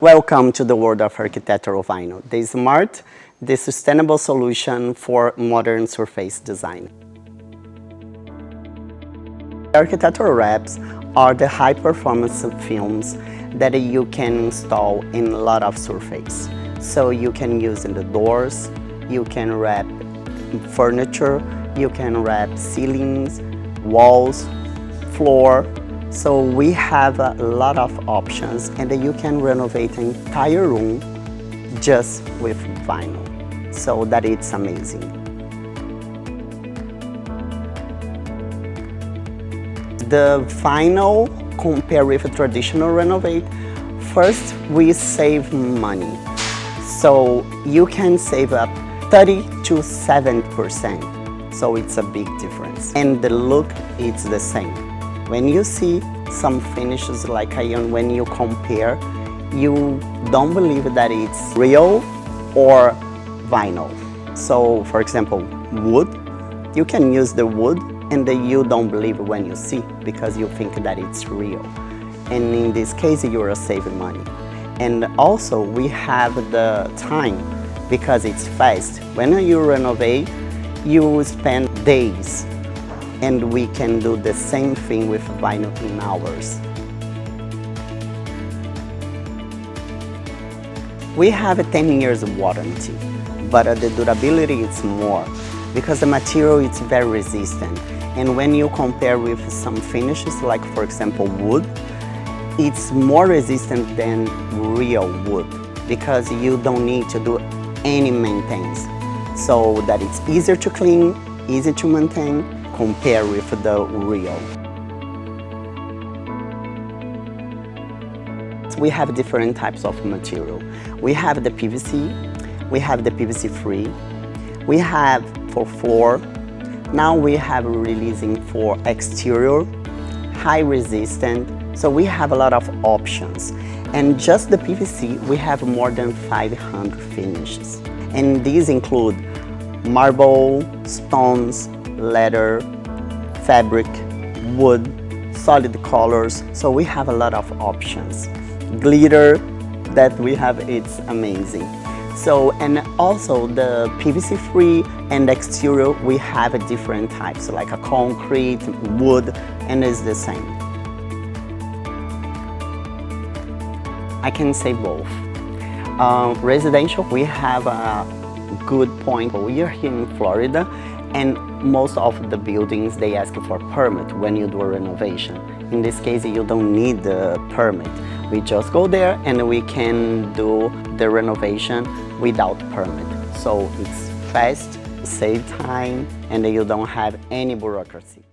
Welcome to the world of architectural vinyl, the smart, the sustainable solution for modern surface design. Architectural wraps are the high-performance films that you can install in a lot of surface. So you can use in the doors, you can wrap furniture, you can wrap ceilings, walls, floor. So we have a lot of options, and you can renovate an entire room just with vinyl. So that it's amazing. The vinyl compared with a traditional renovate, first we save money. So you can save up 30 to 7%. So it's a big difference. And the look is the same. When you see some finishes like iron, when you compare, you don't believe that it's real or vinyl. So for example, wood, you can use the wood and you don't believe when you see because you think that it's real. And in this case, you are saving money. And also we have the time because it's fast. When you renovate, you spend days. And we can do the same thing with vinyl in hours. We have a 10 years of warranty, but the durability is more because the material is very resistant. And when you compare with some finishes, like for example wood, it's more resistant than real wood because you don't need to do any maintenance. So that it's easier to clean, easy to maintain, compare with the real. We have different types of material. We have the PVC, we have the PVC free, we have for floor, now we have releasing for exterior, high resistant, so we have a lot of options. And just the PVC, we have more than 500 finishes. And these include marble, stones, leather, fabric, wood, solid colors, so we have a lot of options. Glitter that we have, it's amazing. So, and also the PVC free and exterior, we have different types, like a concrete, wood, and it's the same. I can say both. Residential, we have a good point. We are here in Florida, and most of the buildings, they ask for a permit when you do a renovation. In this case, you don't need the permit. We just go there and we can do the renovation without permit. So it's fast, save time, and you don't have any bureaucracy.